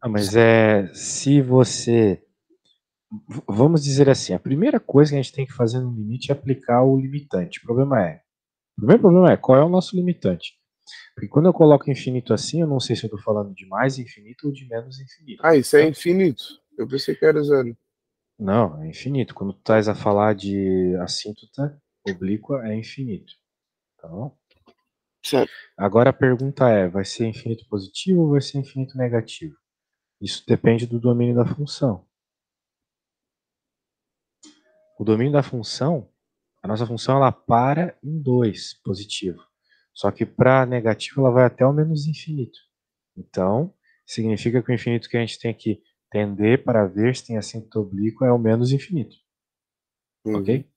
Ah, mas se você... Vamos dizer assim, a primeira coisa que a gente tem que fazer no limite é aplicar o limitante. O primeiro problema é qual é o nosso limitante. Porque quando eu coloco infinito assim, eu não sei se eu estou falando de mais infinito ou de menos infinito. Ah, isso é infinito. Eu pensei que era zero. Não, é infinito. Quando tu estás a falar de assíntota oblíqua, é infinito. Tá bom? Certo. Agora a pergunta é, vai ser infinito positivo ou vai ser infinito negativo? Isso depende do domínio da função. O domínio da função, a nossa função ela para em 2, positivo. Só que para negativo ela vai até o menos infinito. Então, significa que o infinito que a gente tem que tender para ver se tem assíntota oblíqua é o menos infinito. Uhum. Ok?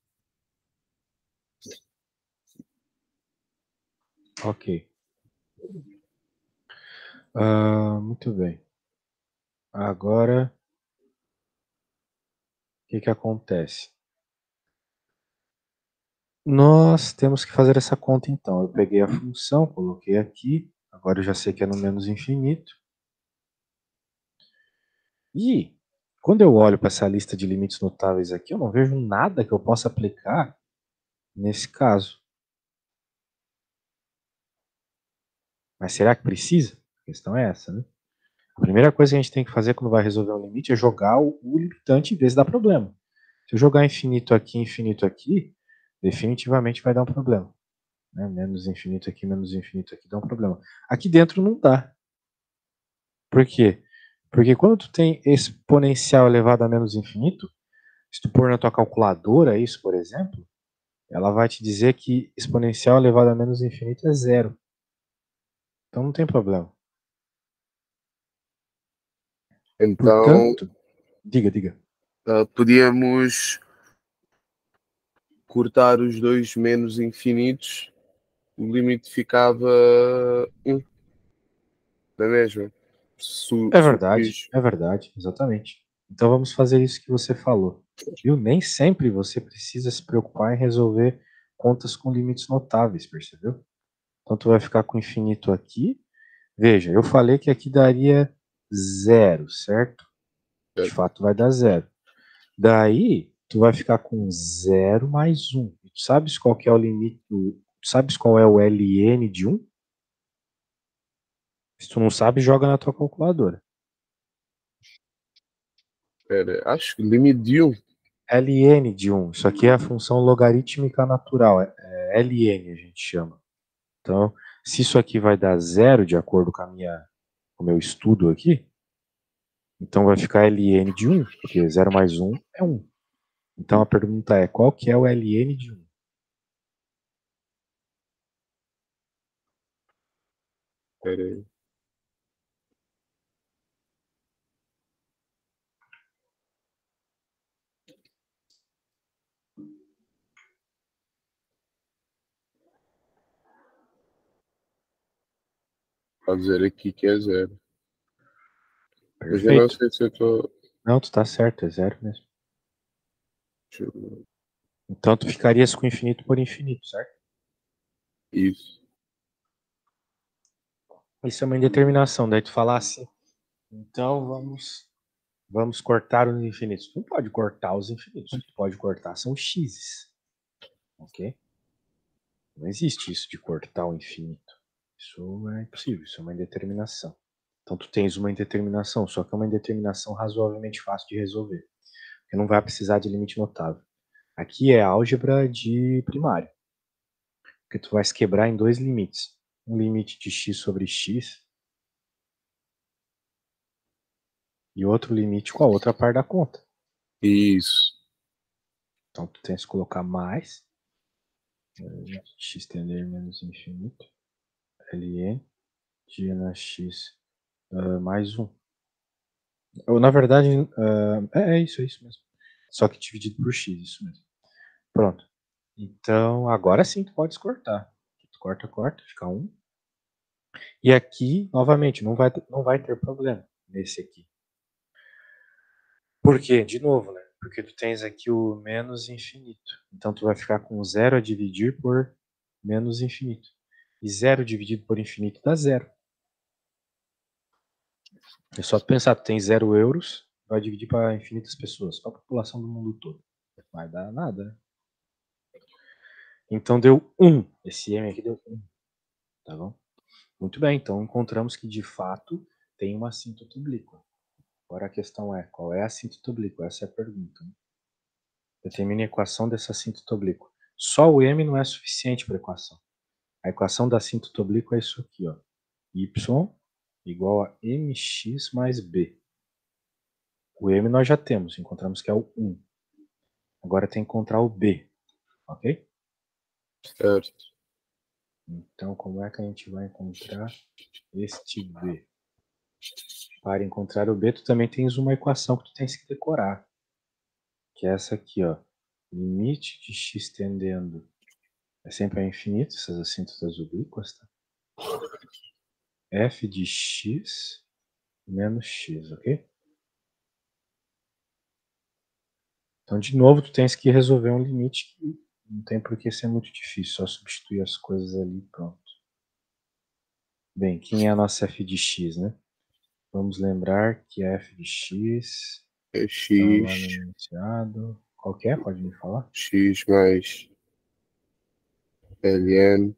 Ok. Muito bem. Agora, o que acontece? Nós temos que fazer essa conta então. Eu peguei a função, coloquei aqui. Agora eu já sei que é no menos infinito. E quando eu olho para essa lista de limites notáveis aqui, eu não vejo nada que eu possa aplicar nesse caso. Mas será que precisa? A questão é essa, né? A primeira coisa que a gente tem que fazer quando vai resolver um limite é jogar o limitante em vez de dar problema. Se eu jogar infinito aqui, definitivamente vai dar um problema. Né? Menos infinito aqui dá um problema. Aqui dentro não dá. Por quê? Porque quando tu tem exponencial elevado a menos infinito, se tu pôr na tua calculadora isso, por exemplo, ela vai te dizer que exponencial elevado a menos infinito é zero. Então não tem problema. Então, Portanto, diga. podíamos cortar os dois menos infinitos, o limite ficava 1, não é mesmo? É verdade, exatamente. Então vamos fazer isso que você falou. Viu? Nem sempre você precisa se preocupar em resolver contas com limites notáveis, percebeu? Então tu vai ficar com infinito aqui. Veja, eu falei que aqui daria zero, certo? De fato vai dar zero. Daí, tu vai ficar com zero mais um. Tu sabes qual que é o limite? Tu sabes qual é o ln de 1? Se tu não sabe, joga na tua calculadora. Espera, acho que limite de 1. ln de 1. Isso aqui é a função logarítmica natural. É ln a gente chama. Então, se isso aqui vai dar zero, de acordo com o meu estudo aqui, então vai ficar ln de 1, porque 0 mais 1 é 1. Então a pergunta é, qual que é o ln de 1? Espera aí. Pode dizer aqui que é 0. Mas eu não Perfeito. sei se eu estou. Não, tu tá certo, é zero mesmo. Então tu ficarias com infinito por infinito, certo? Isso. Isso é uma indeterminação. Daí tu falar assim, então vamos cortar os infinitos. Tu não pode cortar os infinitos. O que tu pode cortar são x's. Ok? Não existe isso de cortar o infinito. Isso é impossível, isso é uma indeterminação. Então tu tens uma indeterminação, só que é uma indeterminação razoavelmente fácil de resolver. Porque não vai precisar de limite notável. Aqui é álgebra de primário. Porque tu vais quebrar em dois limites. Um limite de x sobre x e outro limite com a outra par da conta. Isso. Então tu tens que colocar mais x tender menos infinito ln de na x mais 1. Na verdade, é isso mesmo. Só que dividido por x, isso mesmo. Pronto. Então, agora sim tu pode cortar. Tu corta, fica 1. E aqui, novamente, não vai ter problema nesse aqui. Por quê? De novo, né? Porque tu tens aqui o menos infinito. Então tu vai ficar com 0 a dividir por menos infinito. E 0 dividido por infinito dá 0. É só tu pensar, tu tem 0 euros, vai dividir para infinitas pessoas, para a população do mundo todo. Não vai dar nada, né? Então deu 1. Esse M aqui deu 1. Tá bom? Muito bem, então encontramos que de fato tem uma assíntota oblíqua. Agora a questão é, qual é a assíntota oblíqua? Essa é a pergunta. Né? Determine a equação dessa assíntota oblíqua. Só o M não é suficiente para a equação. A equação da assíntota oblíqua é isso aqui, ó. Y igual a mx mais b. O M nós já temos, encontramos que é o 1. Agora tem que encontrar o B, ok? Certo. Então, como é que a gente vai encontrar este B? Para encontrar o B, tu também tens uma equação que tu tens que decorar. Que é essa aqui, ó. Limite de x tendendo é sempre a infinito, essas assíntotas oblíquas, tá? F de x menos x, ok? Então, de novo, tu tens que resolver um limite que não tem por que ser muito difícil, só substituir as coisas ali e pronto. Bem, quem é a nossa f de x, né? Vamos lembrar que a f de x É está lá no x, enunciado. Qual que é? Pode me falar? x mais ln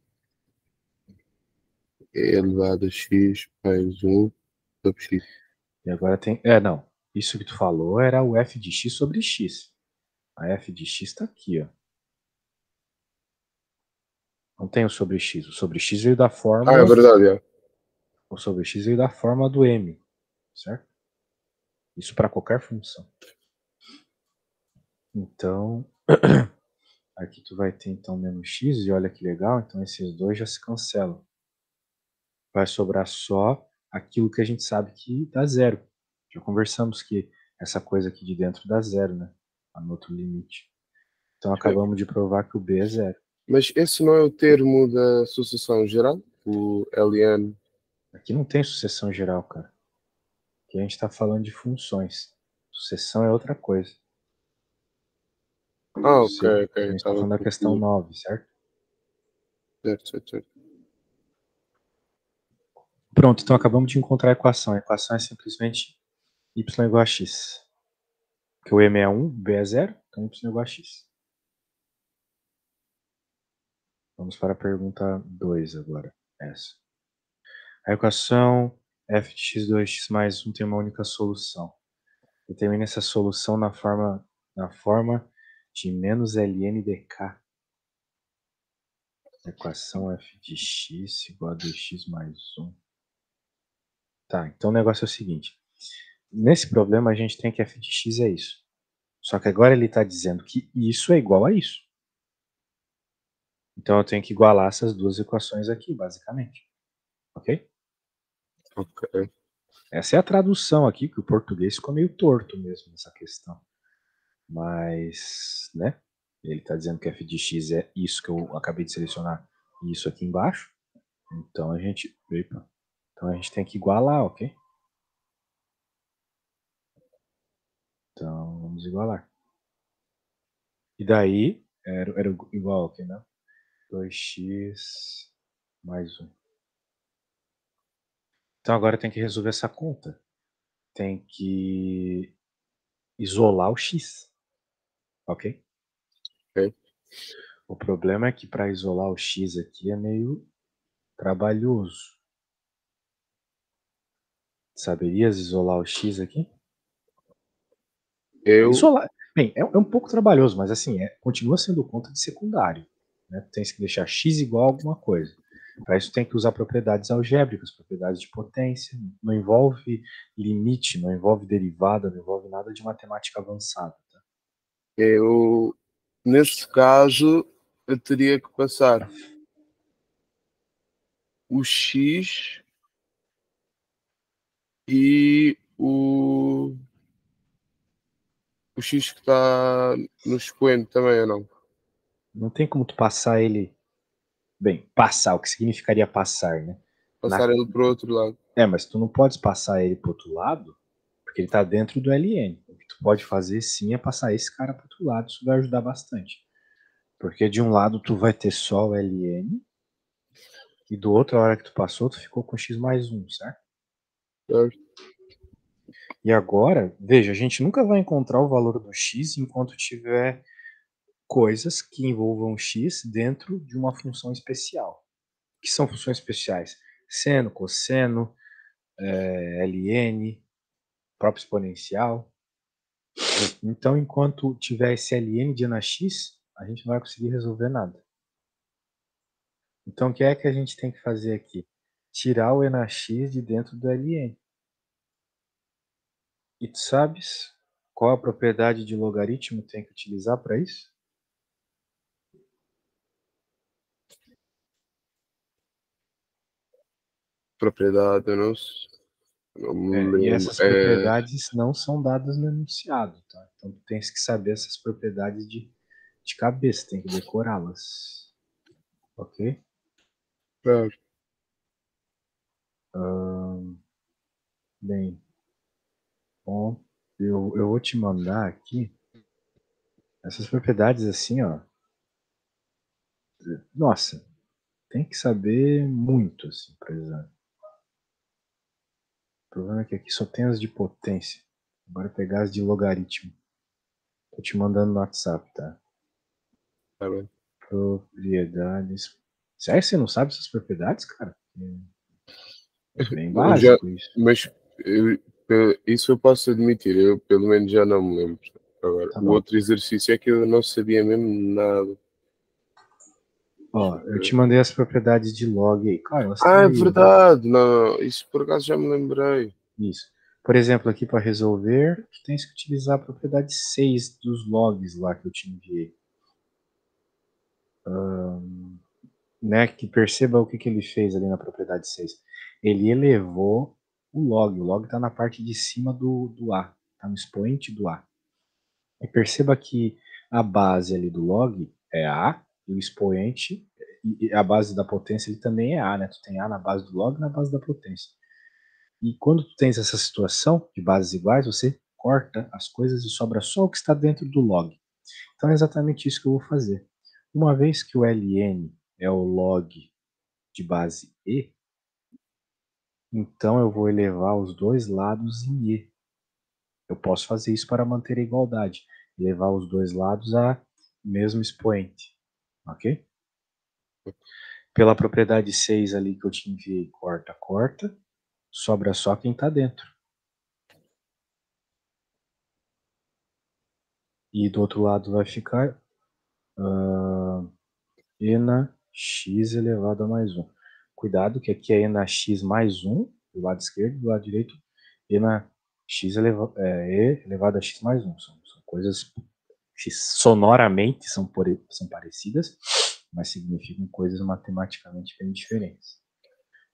elevado a x mais 1 sobre x. E agora tem... não. Isso que tu falou era o f de x sobre x. A f de x está aqui, ó. Não tem o sobre x. O sobre x veio da fórmula... É verdade, é. O sobre x veio da fórmula do m, certo? Isso para qualquer função. Então, aqui tu vai ter então menos x, e olha que legal, então esses dois já se cancelam. Vai sobrar só aquilo que a gente sabe que dá zero. Já conversamos que essa coisa aqui de dentro dá zero, né? Anota o limite. Então acabamos de provar que o B é zero. Mas esse não é o termo da sucessão geral? O ln? Aqui não tem sucessão geral, cara. Aqui a gente está falando de funções. Sucessão é outra coisa. Ah, ok, ok. A gente está Estava falando da questão confuso. 9, certo? Certo, certo, certo. Pronto, então acabamos de encontrar a equação. A equação é simplesmente y igual a x. Porque o m é 1, o b é 0, então y igual a x. Vamos para a pergunta 2 agora. Essa. A equação f de x2x mais 1 tem uma única solução. Determine essa solução na forma de menos ln dk. Equação f de x igual a 2x mais 1. Tá, então o negócio é o seguinte. Nesse problema a gente tem que f de x é isso. Só que agora ele está dizendo que isso é igual a isso. Então eu tenho que igualar essas duas equações aqui, basicamente. Ok? Ok. Essa é a tradução aqui, que o português ficou meio torto mesmo nessa questão. Mas, né? Ele está dizendo que f de x é isso que eu acabei de selecionar e isso aqui embaixo. Então a gente... Epa. Então a gente tem que igualar, ok? Então vamos igualar. E daí, era igual, ok, né? 2x mais 1. Então agora tem que resolver essa conta. Tem que isolar o x, ok? Ok. O problema é que para isolar o x aqui é meio trabalhoso. Saberias isolar o x aqui? Eu. Isolar, bem, é um pouco trabalhoso, mas assim, continua sendo conta de secundário. Né? Tem que deixar x igual a alguma coisa. Para isso tem que usar propriedades algébricas, propriedades de potência. Não envolve limite, não envolve derivada, não envolve nada de matemática avançada. Tá? Eu. Nesse caso, eu teria que passar o x e o x que está no expoente também, ou não? Não tem como tu passar ele... Bem, passar, o que significaria passar, né? Passar ele para o outro lado. Mas tu não pode passar ele para o outro lado, porque ele está dentro do LN. O que tu pode fazer sim é passar esse cara para o outro lado, isso vai ajudar bastante. Porque de um lado tu vai ter só o LN, e do outro, a hora que tu passou, tu ficou com x mais 1, certo? Certo? E agora, veja, a gente nunca vai encontrar o valor do x enquanto tiver coisas que envolvam x dentro de uma função especial. O que são funções especiais? Seno, cosseno, ln, próprio exponencial. Então, enquanto tiver esse ln de NX, a gente não vai conseguir resolver nada. Então, o que é que a gente tem que fazer aqui? Tirar o NX de dentro do ln. E tu sabes qual a propriedade de logaritmo tem que utilizar para isso? Propriedade, eu não me E lembro. essas propriedades não são dadas no enunciado, tá? Então tu tens que saber essas propriedades de cabeça, tem que decorá-las. Ok? Claro. Bem, bom, eu vou te mandar aqui essas propriedades assim, ó. Nossa, tem que saber muito, assim, por exemplo. O problema é que aqui só tem as de potência. Agora pegar as de logaritmo. Tô te mandando no WhatsApp, tá? Tá bem. Propriedades. Sério que você não sabe essas propriedades, cara? É bem Não, já, básico isso. mas isso eu posso admitir, eu pelo menos já não me lembro. Agora, Tá o bom. outro exercício é que eu não sabia mesmo nada. Ó, eu te mandei as propriedades de log aí. Cara, elas estão Ah, é aí, ó. verdade! Não, isso por acaso já me lembrei. Isso. Por exemplo, aqui para resolver, tu tens que utilizar a propriedade 6 dos logs lá que eu te enviei. Né, que perceba o que ele fez ali na propriedade 6. Ele elevou o log está na parte de cima do A, está no expoente do A. E perceba que a base ali do log é A, e o expoente, e a base da potência ele também é A, né? Tu tem A na base do log e na base da potência. E quando tu tens essa situação de bases iguais, você corta as coisas e sobra só o que está dentro do log. Então é exatamente isso que eu vou fazer. Uma vez que o ln é o log de base E, então eu vou elevar os dois lados em E. Eu posso fazer isso para manter a igualdade, levar os dois lados a mesmo expoente, ok? Pela propriedade 6 ali que eu te enviei, corta, corta, sobra só quem está dentro. E do outro lado vai ficar e na x elevado a mais 1. Cuidado que aqui é e na x mais 1, do lado esquerdo, do lado direito, e na x e elevado a x mais 1. São coisas que sonoramente são parecidas, mas significam coisas matematicamente bem diferentes.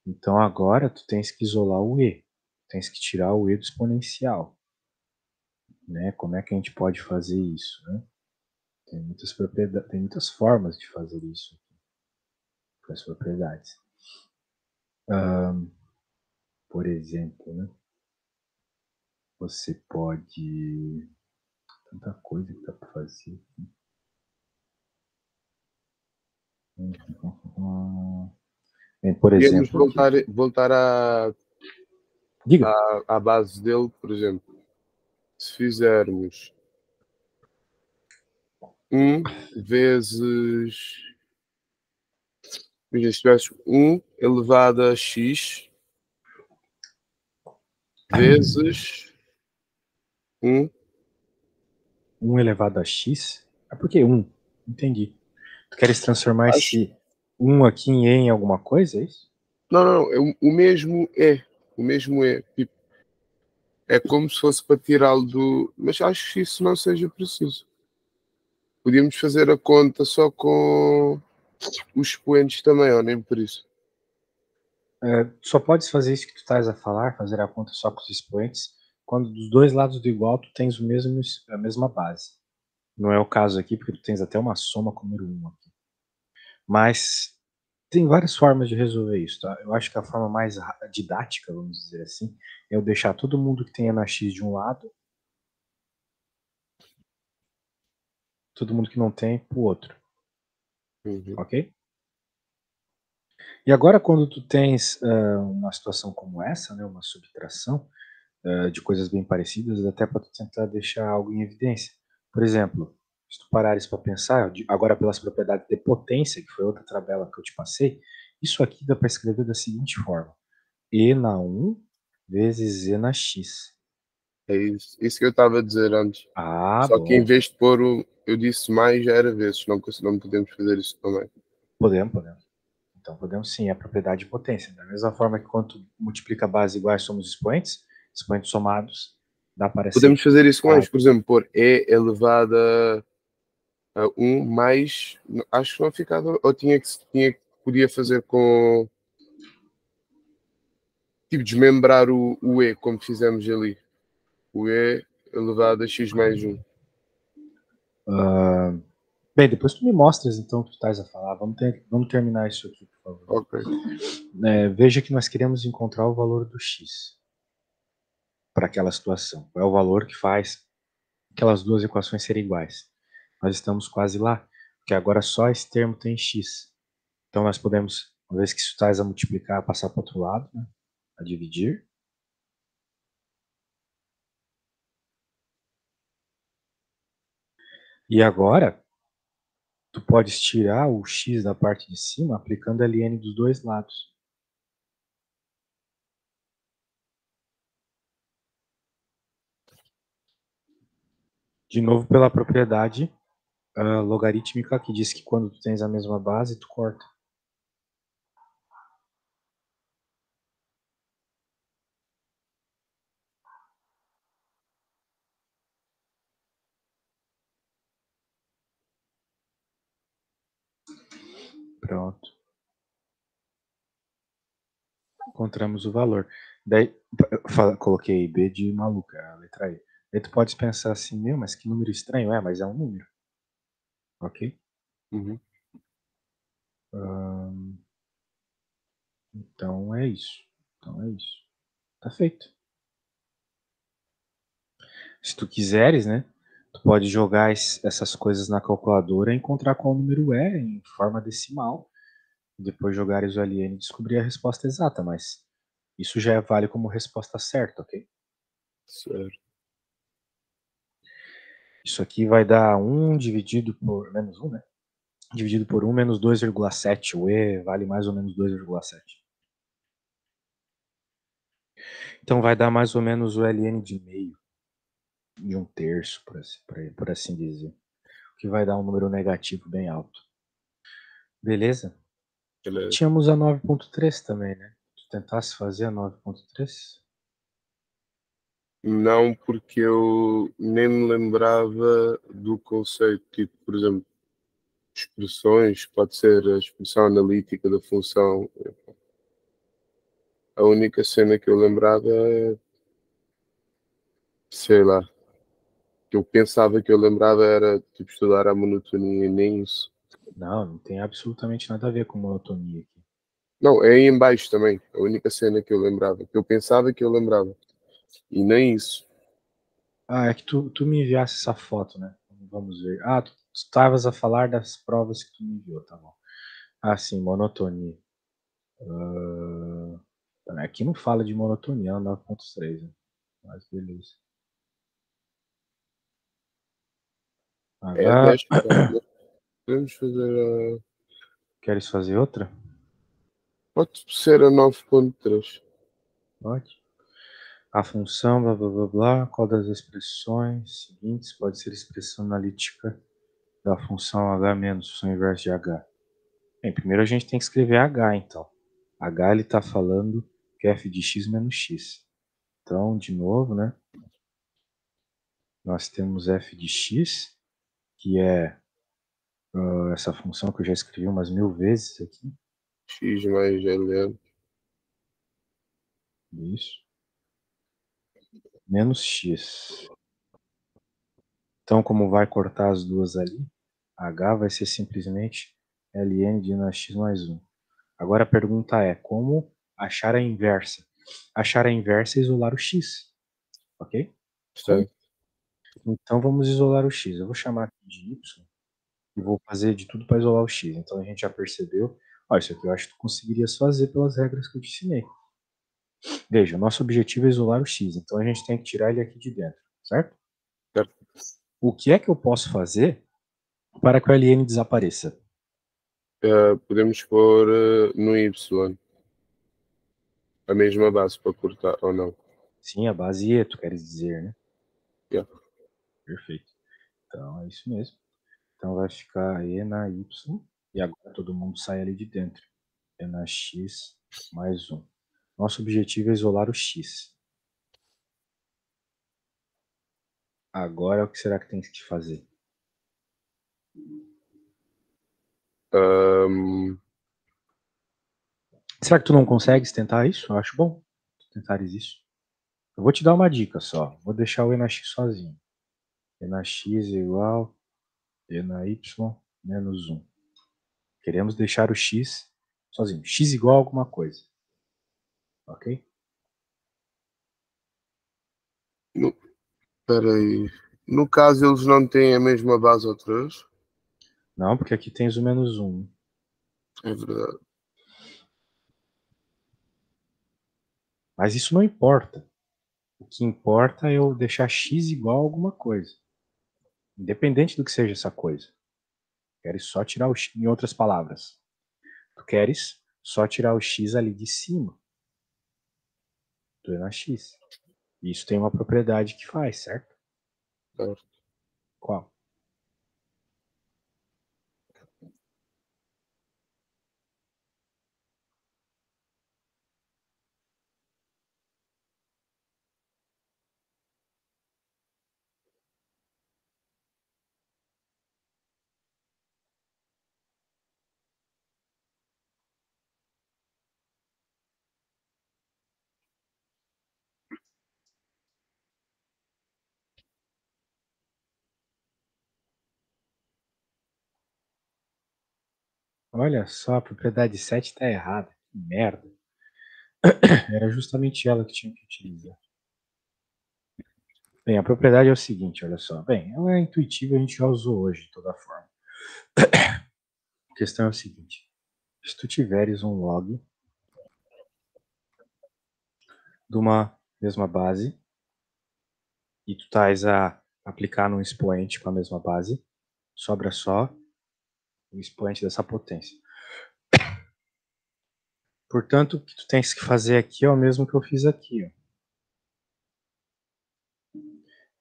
Então agora tu tens que isolar o e, tens que tirar o e do exponencial. Né? Como é que a gente pode fazer isso? Né? Tem muitas formas de fazer isso com as propriedades. Por exemplo, né? Você pode. Tanta coisa que dá para fazer. Bem, por Podíamos exemplo, aqui. voltar Diga. à base dele, por exemplo. Se fizermos 1 vezes. Se tivesse 1 elevado a x vezes 1. 1 elevado a x? É por que 1? Entendi. Tu queres transformar Acho. esse 1 aqui em e em alguma coisa, é isso? Não, não, o mesmo é. O mesmo é. Tipo, é como se fosse para tirá-lo do. Mas acho que isso não seja preciso. Podíamos fazer a conta só com os expoentes também, ou nem por isso. Só podes fazer isso que tu estás a falar, fazer a conta só com os expoentes, quando dos dois lados do igual tu tens a mesma base. Não é o caso aqui, porque tu tens até uma soma com o número 1 aqui. Mas tem várias formas de resolver isso, tá? Eu acho que a forma mais didática, vamos dizer assim, é eu deixar todo mundo que tem NX de um lado, todo mundo que não tem pro outro, Uhum. ok? E agora quando tu tens uma situação como essa, né, uma subtração, de coisas bem parecidas, até para tentar deixar algo em evidência. Por exemplo, se tu parares para pensar, agora pelas propriedades de potência, que foi outra tabela que eu te passei, isso aqui dá para escrever da seguinte forma: E na 1 vezes E na X. É isso que eu estava a dizer antes. Ah, Só que em bom. vez de pôr o. Eu disse mais, já era vezes, não podemos fazer isso também. Podemos. Então podemos sim, a propriedade de potência. Da mesma forma que quando tu multiplica bases iguais somos expoentes somados, dá para ser. Podemos fazer isso com mais, por exemplo, pôr E elevado a 1 mais. Acho que não ficava. Ou podia fazer com. Tipo, desmembrar o E, como fizemos ali. O E elevado a x mais 1. Bem, depois tu me mostras então o que tu estás a falar. Vamos terminar isso aqui, por favor. Ok. Veja que nós queremos encontrar o valor do x para aquela situação. Qual é o valor que faz aquelas duas equações serem iguais? Nós estamos quase lá, porque agora só esse termo tem x. Então nós podemos, uma vez que isso estás a multiplicar, passar para o outro lado, né? A dividir. E agora, tu podes tirar o x da parte de cima aplicando ln dos dois lados. De novo pela propriedade logarítmica que diz que quando tu tens a mesma base, tu corta. Pronto. Encontramos o valor. Daí, coloquei B de maluca, a letra E. Daí tu podes pensar assim, meu, mas que número estranho. É, mas é um número. Ok? Uhum. Então é isso. Tá feito. Se tu quiseres, né? Tu pode jogar essas coisas na calculadora e encontrar qual número é em forma decimal. Depois jogares o LN e descobrir a resposta exata, mas isso já vale como resposta certa, ok? Certo. Isso aqui vai dar 1 dividido por menos 1, né? Dividido por 1 menos 2,7. O E vale mais ou menos 2,7. Então vai dar mais ou menos o LN de meio, de um terço, por assim dizer. O que vai dar um número negativo bem alto. Beleza? Beleza. Tínhamos a 9.3 também, né? Tu tentasse fazer a 9.3? Não, porque eu nem me lembrava do conceito, tipo, por exemplo, expressões, pode ser a expressão analítica da função. A única cena que eu lembrava é, sei lá, que eu pensava que eu lembrava era tipo estudar a monotonia, nem isso. Não tem absolutamente nada a ver com monotonia aqui. Não, é aí embaixo também. A única cena que eu lembrava, que eu pensava que eu lembrava. E nem isso. Ah, é que tu me enviasse essa foto, né? Vamos ver. Ah, tu estavas a falar das provas que tu me enviou, tá bom. Ah, sim, monotonia. Aqui não fala de monotonia, é 9.3, né? Mas beleza. É Agora, 10, podemos fazer a. queres fazer outra? Pode ser a 9.3. Pode. A função, blá blá blá blá, qual das expressões seguintes pode ser expressão analítica da função h menos função inversa de h? Bem, primeiro a gente tem que escrever h, então. H ele está falando que é f de x menos x. Então, de novo, né? Nós temos f de x, que é essa função que eu já escrevi umas 1000 vezes aqui. X mais LN. Isso. Menos x. Então, como vai cortar as duas ali, h vai ser simplesmente ln de na x mais 1. Agora a pergunta é, como achar a inversa? Achar a inversa é isolar o x, ok? Como? Certo. Então vamos isolar o x. Eu vou chamar aqui de y e vou fazer de tudo para isolar o x. Então a gente já percebeu. Ó, isso aqui eu acho que tu conseguirias fazer pelas regras que eu te ensinei. Veja, o nosso objetivo é isolar o x, então a gente tem que tirar ele aqui de dentro, certo? Certo. O que é que eu posso fazer para que o ln desapareça? Podemos pôr no y a mesma base para cortar, ou não? Sim, a base e, tu queres dizer, né? Yeah. Perfeito. Então, é isso mesmo. Então, vai ficar e na y, e agora todo mundo sai ali de dentro. E na x mais 1. Nosso objetivo é isolar o x. Agora, o que será que tem que fazer? Será que tu não consegues tentar isso? Eu acho bom tentares isso. Eu vou te dar uma dica só. Vou deixar o e na x sozinho. E na x igual e na y menos 1. Queremos deixar o x sozinho. X igual a alguma coisa. Ok? Espera aí. No caso, eles não têm a mesma base outra vez? Não, porque aqui tens o menos 1. É verdade. Mas isso não importa. O que importa é eu deixar x igual a alguma coisa. Independente do que seja essa coisa. Queres só tirar o x. Em outras palavras, tu queres só tirar o x ali de cima do e na x. E isso tem uma propriedade que faz, certo? Certo. Qual? Olha só, a propriedade 7 está errada. Que merda. Era justamente ela que tinha que utilizar. Bem, a propriedade é o seguinte, olha só. Bem, ela é intuitiva e a gente já usou hoje de toda forma. A questão é o seguinte. Se tu tiveres um log de uma mesma base e tu tais a aplicar num expoente com a mesma base, sobra só o expoente dessa potência. Portanto, o que tu tens que fazer aqui é o mesmo que eu fiz aqui. Ó.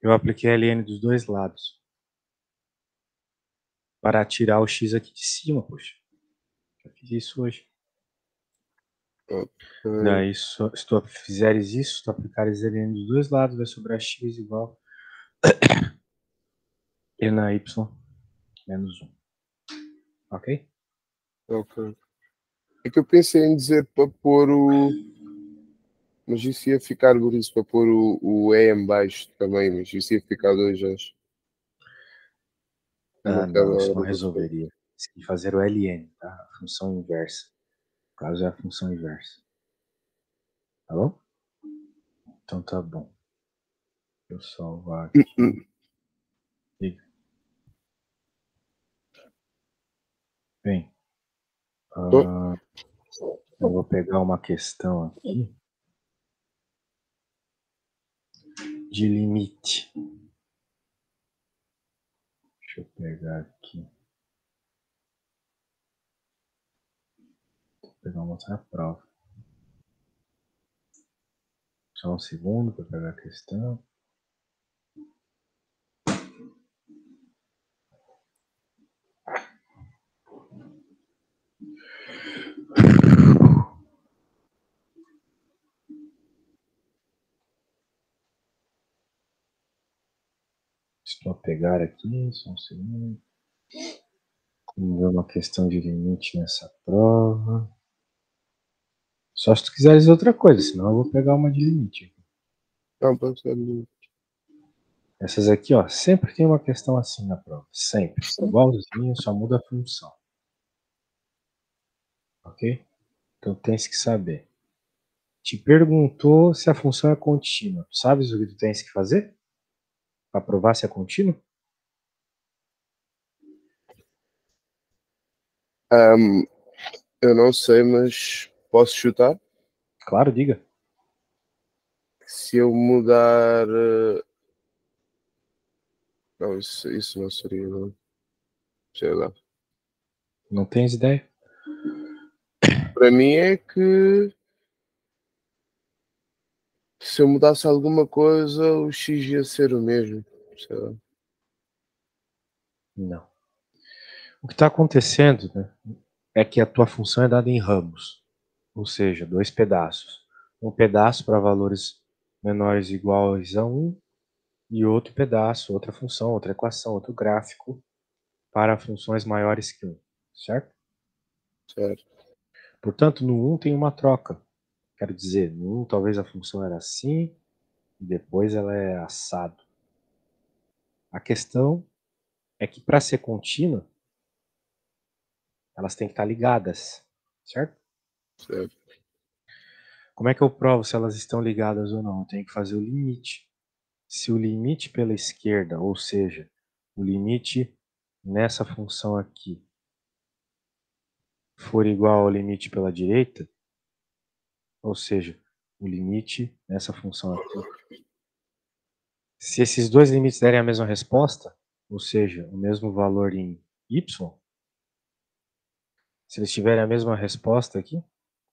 Eu apliquei a ln dos dois lados para tirar o x aqui de cima, poxa. Já fiz isso hoje. Daí, se tu fizeres isso, se tu aplicares ln dos dois lados, vai sobrar x igual e na y menos 1. Ok? Ok. É que eu pensei em dizer para pôr o. Mas isso ia ficar por isso, para pôr o E em baixo também, mas isso ia ficar 2 anos. Ah, Naquela não, isso não hora do tempo. resolveria. Tem que fazer o ln, tá? A função inversa. No caso é a função inversa. Tá bom? Então tá bom. Deixa eu salvar aqui. Liga. Bem, eu vou pegar uma questão aqui de limite. Deixa eu pegar aqui. Vou pegar uma outra prova. Só um segundo para pegar a questão. Estou a pegar aqui, só um segundo. Vamos ver uma questão de limite nessa prova. Só se tu quiseres outra coisa, senão eu vou pegar uma de limite. Não, pode ser. Essas aqui, ó, sempre tem uma questão assim na prova. Sempre. Igualzinho, só muda a função. Ok? Então tens que saber. Te perguntou se a função é contínua. Sabes o que tu tens que fazer? Para provar se é contínuo? Eu não sei, mas posso chutar? Claro, diga. se eu mudar. Não, isso não seria, não. Sei lá. Não tens ideia? Para mim é que se eu mudasse alguma coisa, o X ia ser o mesmo. Sei lá. Não. O que está acontecendo, né, é que a tua função é dada em ramos, ou seja, dois pedaços. Um pedaço para valores menores ou iguais a 1 e outro pedaço, outra função, outra equação, outro gráfico para funções maiores que 1, certo? Certo. Portanto, no 1 tem uma troca. Quero dizer, no 1 talvez a função era assim e depois ela é assado. A questão é que para ser contínua, elas têm que estar ligadas, certo? Certo. Como é que eu provo se elas estão ligadas ou não? Eu tenho que fazer o limite. Se o limite pela esquerda, ou seja, o limite nessa função aqui, for igual ao limite pela direita, ou seja, o limite nessa função aqui, se esses dois limites derem a mesma resposta, ou seja, o mesmo valor em y, se eles tiverem a mesma resposta aqui,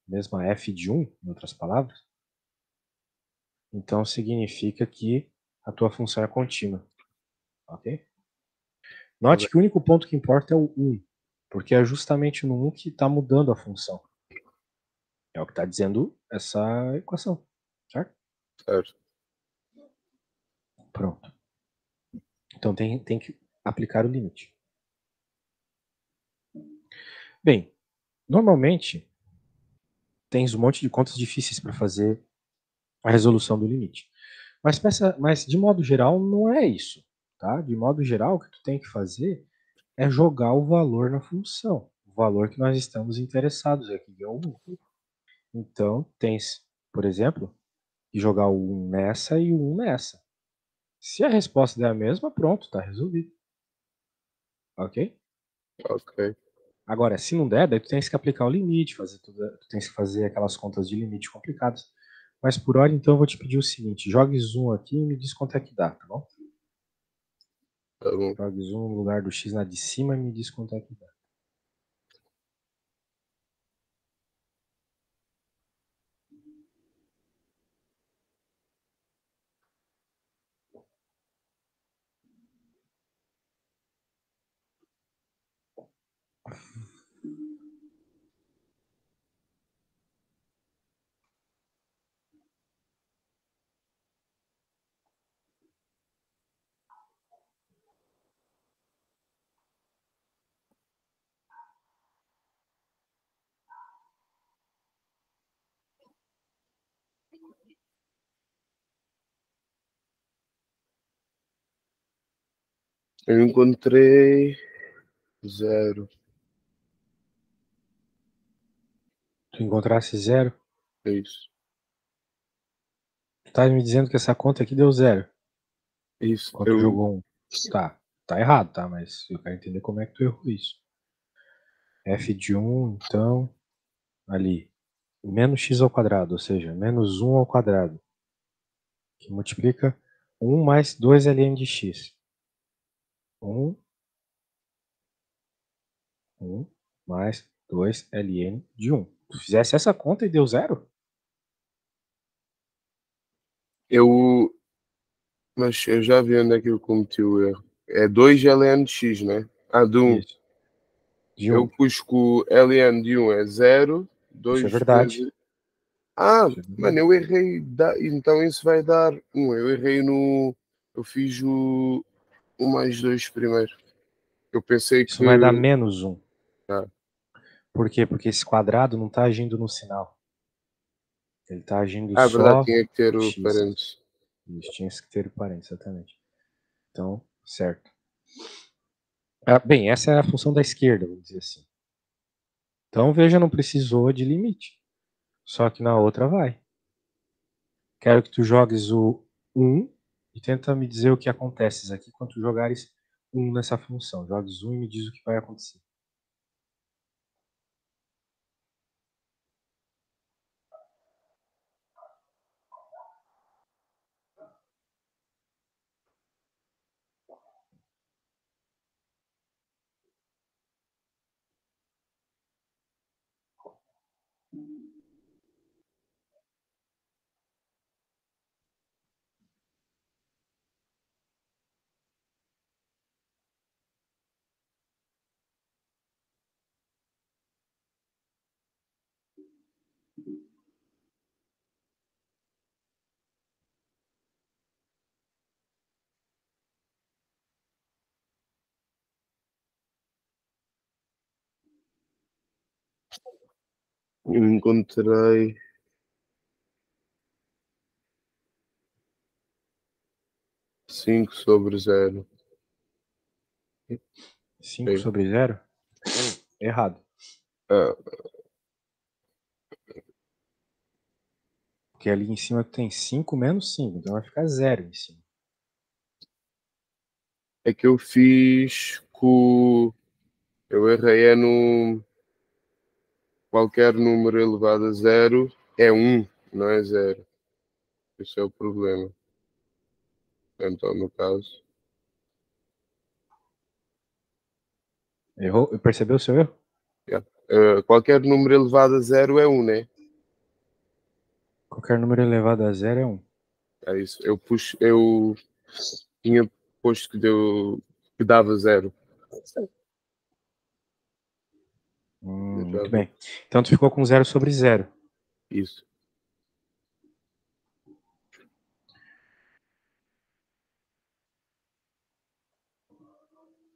mesma f de 1, em outras palavras, então significa que a tua função é contínua. Ok? Note que o único ponto que importa é o 1, porque é justamente no 1 que está mudando a função. É o que está dizendo essa equação, certo? Certo. Pronto. Então tem que aplicar o limite. Bem, normalmente tens um monte de contas difíceis para fazer a resolução do limite. Mas de modo geral não é isso, tá? De modo geral o que tu tem que fazer é jogar o valor na função, o valor que nós estamos interessados aqui, que é o 1. Então tens, por exemplo, que jogar o 1 nessa e o 1 nessa. Se a resposta der a mesma, pronto, está resolvido. Ok? Ok. Agora, se não der, daí tu tens que aplicar o limite, tu tens que fazer aquelas contas de limite complicadas. Mas por hora, então, eu vou te pedir o seguinte: jogue zoom aqui e me diz quanto é que dá, tá bom? Tá bom. Jogue zoom no lugar do x na de cima e me diz quanto é que dá. Eu encontrei 0. Tu encontrasse zero, É isso. tu tá me dizendo que essa conta aqui deu zero, É isso. quando tu jogou um. Tá errado, tá? Mas eu quero entender como é que tu errou isso. F de 1, então, ali, menos x ao quadrado, ou seja, menos 1 ao quadrado, que multiplica 1 mais 2 ln de x. 1 mais 2 ln de 1. Se tu fizesse essa conta e deu zero? Mas eu já vi onde é que eu cometi o erro. É 2 LNX, né? Ah, de 1. Isso. De Eu 1. pus que o LN de 1 é 0, Isso é 2 verdade. vezes. Ah, Isso é mano, verdade. eu errei. Então isso vai dar 1. Eu errei no. Eu fiz o mais 2 primeiro. Eu pensei Isso vai dar que. menos 1. Ah, Por quê? Porque esse quadrado não está agindo no sinal. Ele está agindo é verdade, só tinha que ter no o x. parênteses. Isso, tinha que ter o parênteses, exatamente. Então, certo. Ah, bem, essa é a função da esquerda, vamos dizer assim. Então, veja, não precisou de limite. Só que na outra vai. Quero que tu jogues o 1 e tenta me dizer o que acontece aqui quando tu jogares 1 nessa função. Jogues 1 e me diz o que vai acontecer. Eu encontrei 5/0. 5/0? Errado. Ah, Porque ali em cima tem 5 menos 5, então vai ficar 0 em cima. é que eu fiz com. Eu errei é no. Qualquer número elevado a 0 é 1, não é 0. Esse é o problema. Então, no caso. Errou? Percebeu o seu erro? Yeah. Qualquer número elevado a 0 é 1, né? Qualquer número elevado a 0 é 1. É isso. Eu tinha posto que dava 0. Já Muito vi. bem. Então tu ficou com 0/0. Isso.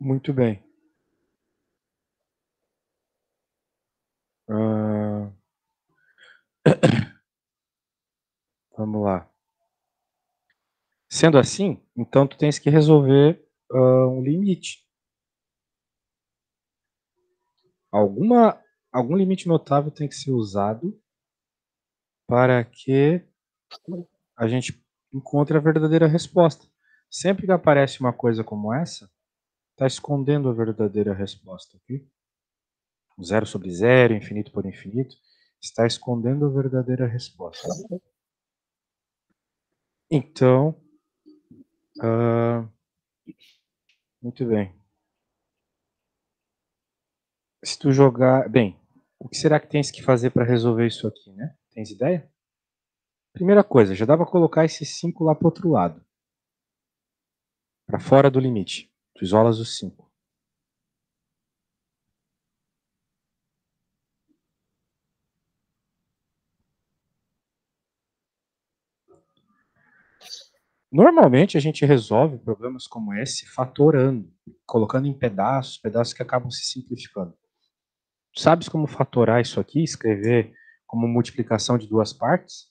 Muito bem. Vamos lá. Sendo assim, então tu tens que resolver um limite. Algum limite notável tem que ser usado para que a gente encontre a verdadeira resposta. Sempre que aparece uma coisa como essa, está escondendo a verdadeira resposta, ok? 0/0, infinito por infinito, está escondendo a verdadeira resposta. Então, muito bem. Se tu jogar... Bem, o que será que tens que fazer para resolver isso aqui, né? Tens ideia? Primeira coisa, já dá para colocar esses 5 lá para o outro lado. Para fora do limite. Tu isolas os 5. Normalmente a gente resolve problemas como esse fatorando, colocando em pedaços, pedaços que acabam se simplificando. Sabes como fatorar isso aqui? Escrever como multiplicação de duas partes?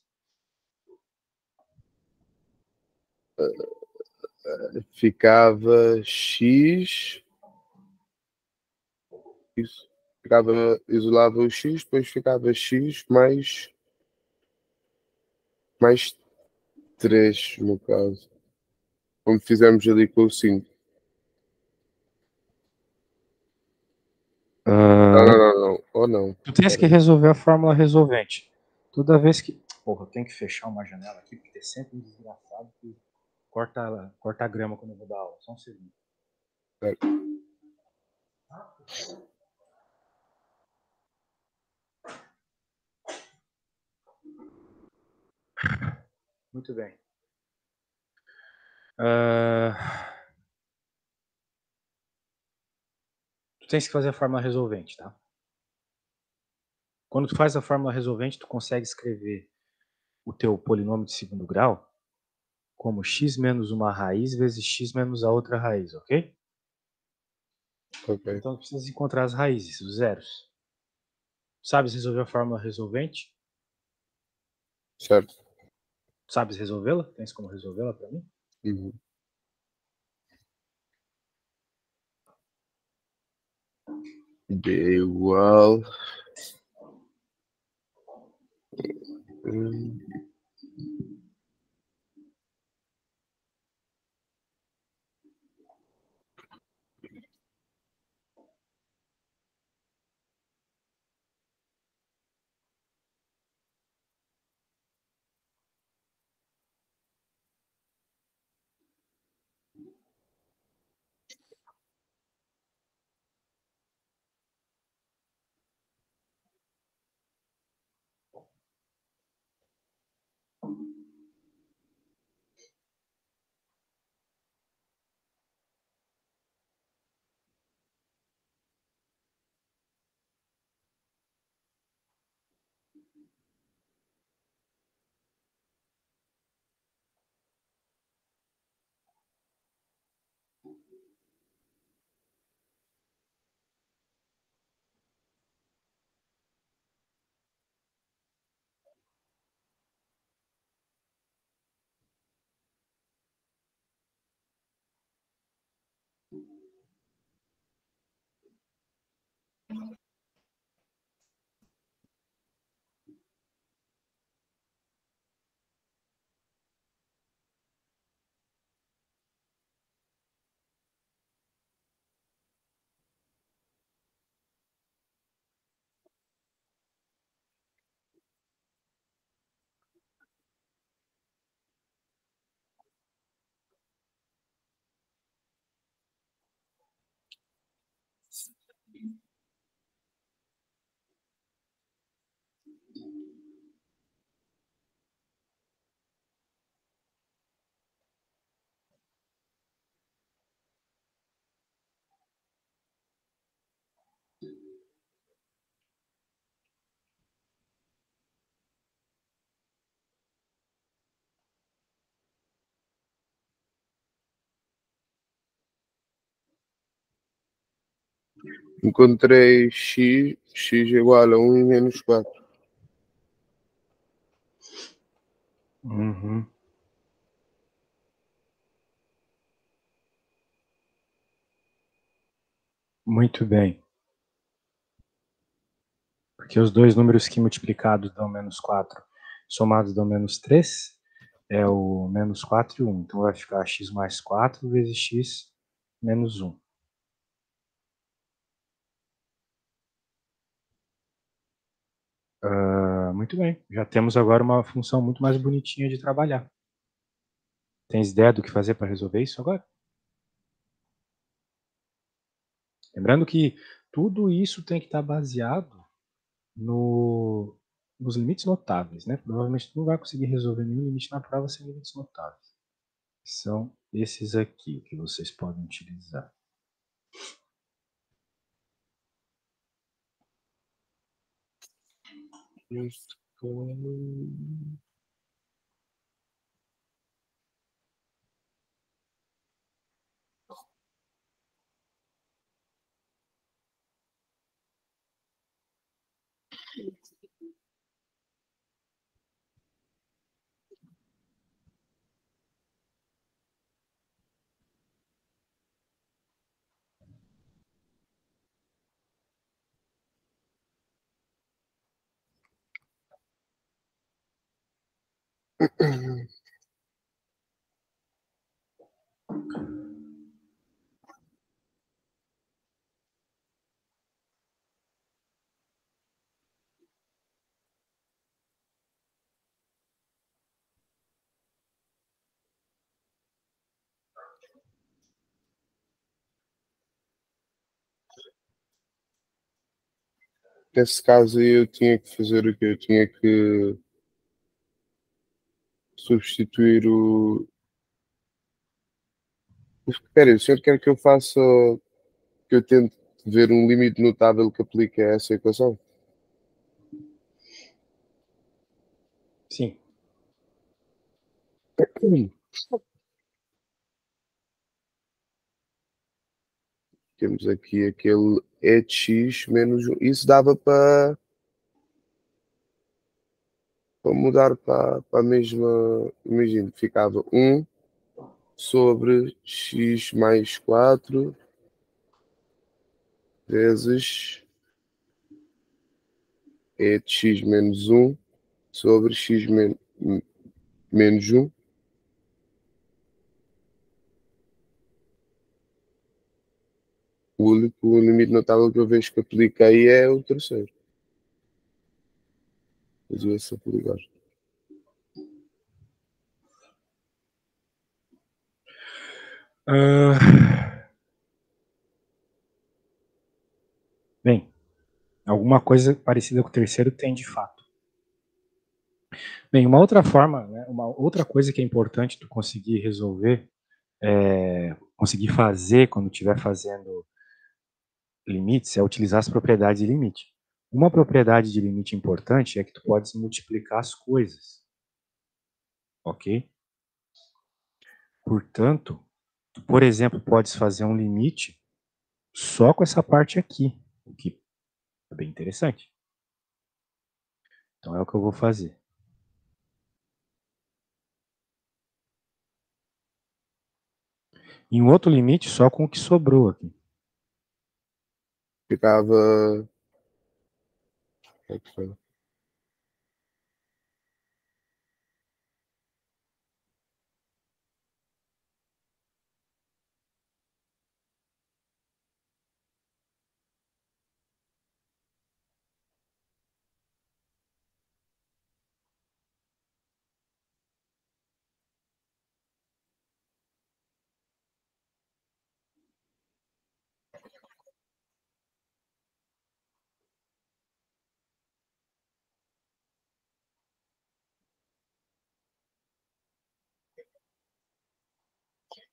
Ficava X. Isso. Isolava o X, depois ficava X mais 3 no caso. Como fizemos ali com o 5. Não, não, não, não. Ou não. Tu tens que resolver a fórmula resolvente. Toda vez que... Porra, eu tenho que fechar uma janela aqui, porque tem sempre um desgraçado que corta a grama quando eu vou dar aula. Só um segundo. Certo. Muito bem. Tu tens que fazer a fórmula resolvente, tá? Quando tu faz a fórmula resolvente, tu consegue escrever o teu polinômio de segundo grau como x menos uma raiz vezes x menos a outra raiz, ok? Ok. Então tu precisa encontrar as raízes, os zeros. Sabes resolver a fórmula resolvente? Certo. Sabes resolvê-la? Tens como resolvê-la para mim? Uhum. B igual. hum, Encontrei x igual a 1 menos 4. Uhum. Muito bem. Porque os dois números que multiplicados dão menos 4, somados dão menos 3, é o menos 4 e 1. Então vai ficar x mais 4 vezes x menos 1. Muito bem. Já temos agora uma função muito mais bonitinha de trabalhar. Tens ideia do que fazer para resolver isso agora? Lembrando que tudo isso tem que estar baseado nos limites notáveis, né? Provavelmente tu não vai conseguir resolver nenhum limite na prova sem limites notáveis. São esses aqui que vocês podem utilizar. Nesse caso aí eu tinha que fazer o quê? Eu tinha que substituir o. Espera aí, o senhor quer que eu faça. Que eu tente ver um limite notável que aplique a essa equação? Sim. Temos aqui aquele e de x menos 1. Isso dava para mudar para a mesma. Imagino, ficava 1 sobre x mais 4 vezes e de x menos 1 sobre x menos 1. O único limite notável que eu vejo que aplica aí é o terceiro. Mas eu só aplicar. Bem, alguma coisa parecida com o terceiro tem de fato. Bem, uma outra forma, né, uma outra coisa que é importante tu conseguir resolver, conseguir fazer quando estiver fazendo limites, é utilizar as propriedades de limite. Uma propriedade de limite importante é que tu podes multiplicar as coisas. Ok? Portanto, tu, por exemplo, podes fazer um limite só com essa parte aqui, o que é bem interessante. Então é o que eu vou fazer. E um outro limite só com o que sobrou aqui. ficava. Como é que foi?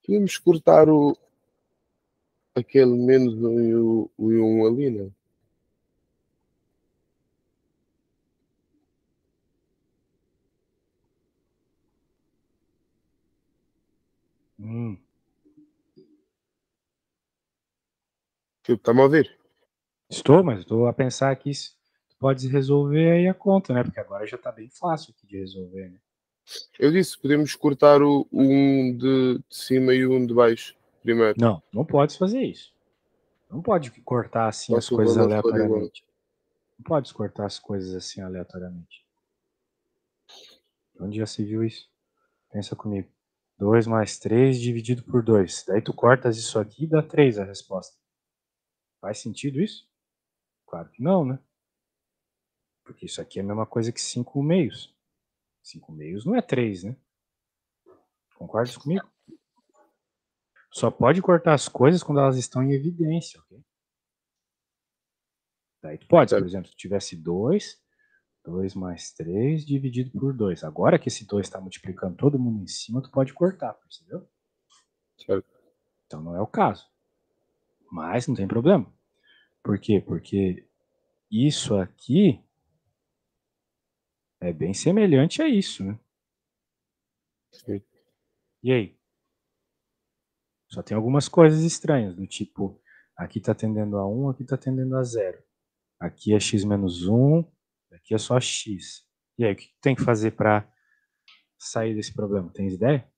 Podíamos cortar aquele menos um e o um ali, não? Tipo, está-me a ouvir? Estou, mas estou a pensar aqui se tu podes resolver aí a conta, né? Porque agora já está bem fácil aqui de resolver, né? Eu disse, podemos cortar o um de cima e o um de baixo primeiro. Não, não podes fazer isso. Não pode cortar assim Ou as se o coisas valor for igual. aleatoriamente. Não pode cortar as coisas assim aleatoriamente. Onde já se viu isso? Pensa comigo. 2 mais 3 dividido por 2. Daí tu cortas isso aqui e dá 3 a resposta. Faz sentido isso? Claro que não, né? Porque isso aqui é a mesma coisa que 5 meios. 5 meios não é 3, né? Concordas comigo? Só pode cortar as coisas quando elas estão em evidência, ok? Daí tu pode, por Certo, exemplo, se tivesse 2, 2 mais 3 dividido por 2. Agora que esse 2 está multiplicando todo mundo em cima, tu pode cortar, percebeu? certo. Então não é o caso. Mas não tem problema. Por quê? Porque isso aqui é bem semelhante a isso, né? Sim. E aí? Só tem algumas coisas estranhas, do tipo, aqui está tendendo a 1, aqui está tendendo a 0. Aqui é x menos 1, aqui é só x. E aí, o que tem que fazer para sair desse problema? Tem ideia?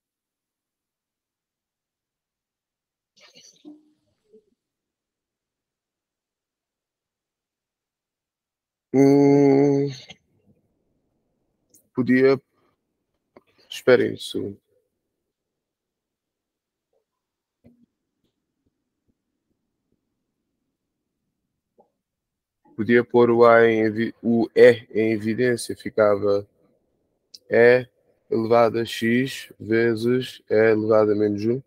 Hum, podia. Esperem um segundo. Podia pôr o E em evidência, ficava E elevado a x vezes E elevado a menos 1.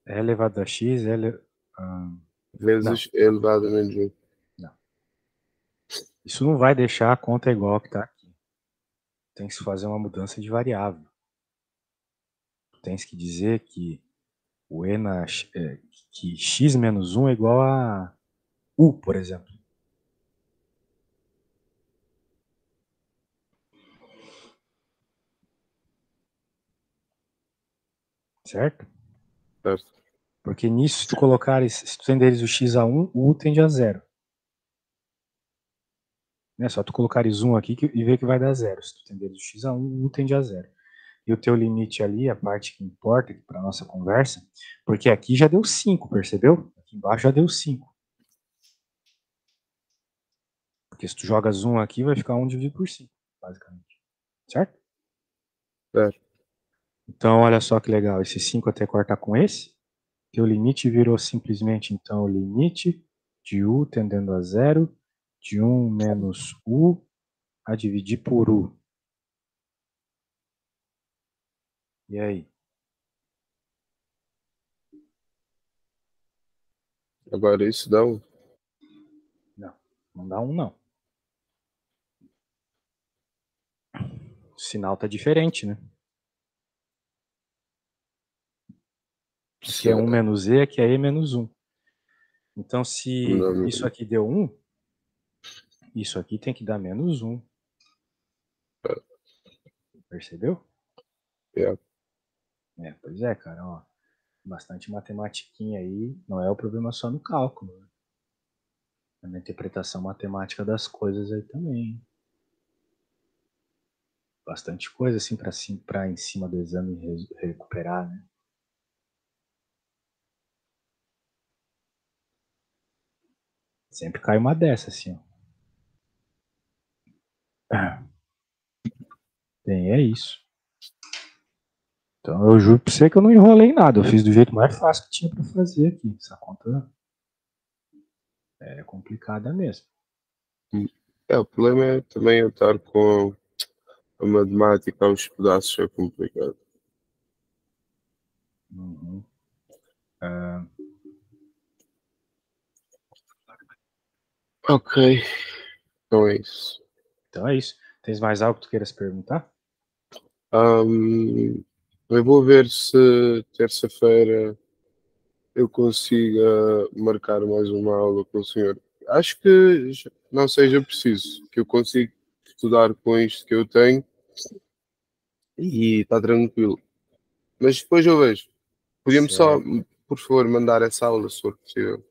É elevado a x, não, Vezes E elevado a menos 1. não. Isso não vai deixar a conta igual a que está aqui. Tem que se fazer uma mudança de variável. Tem que dizer que o e que x menos 1 é igual a u, por exemplo. Certo? Certo, Porque nisso, se tu colocares, se tu tenderes o x a 1, o u tende a 0. Né? Só tu colocares 1 aqui e ver que vai dar 0. Se tu tenderes o x a 1, o u tende a 0. E o teu limite ali, a parte que importa para a nossa conversa, porque aqui já deu 5, percebeu? Aqui embaixo já deu 5. Porque se tu jogas 1 aqui, vai ficar 1 dividido por 5, basicamente. Certo? certo. Então, olha só que legal. Esse 5 até cortar com esse. Teu limite virou simplesmente, então, o limite de u tendendo a 0 de 1 menos u a dividir por u. E aí? Agora isso dá um. Não, não dá 1 não. O sinal tá diferente, né? Aqui é 1 menos e, aqui é e menos 1. Então, se isso aqui deu 1, isso aqui tem que dar menos 1. Percebeu? É. Pois é, cara, ó. Bastante matematiquinha aí. Não é o problema só no cálculo, né? É na interpretação matemática das coisas aí também. Bastante coisa assim para em cima do exame recuperar, né? Sempre cai uma dessa, assim, ó. Bem, é isso. Então eu juro pra você que eu não enrolei nada. Eu fiz do jeito mais fácil que tinha pra fazer aqui. Essa conta é complicada mesmo. O problema é também eu estar com a matemática aos pedaços é complicado. Uhum. Ok, então é isso. Então é isso. Tens mais algo que tu queiras perguntar? Eu vou ver se terça-feira eu consiga marcar mais uma aula com o senhor. Acho que não seja preciso, que eu consigo estudar com isto que eu tenho e está tranquilo. Mas depois eu vejo. Podíamos só, Certo. por favor, mandar essa aula, se for possível.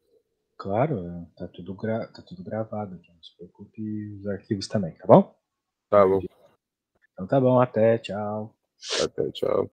Claro, tá tudo gravado aqui. Não se preocupe, e os arquivos também, tá bom? Tá bom. Então tá bom, até, tchau. Até, tchau.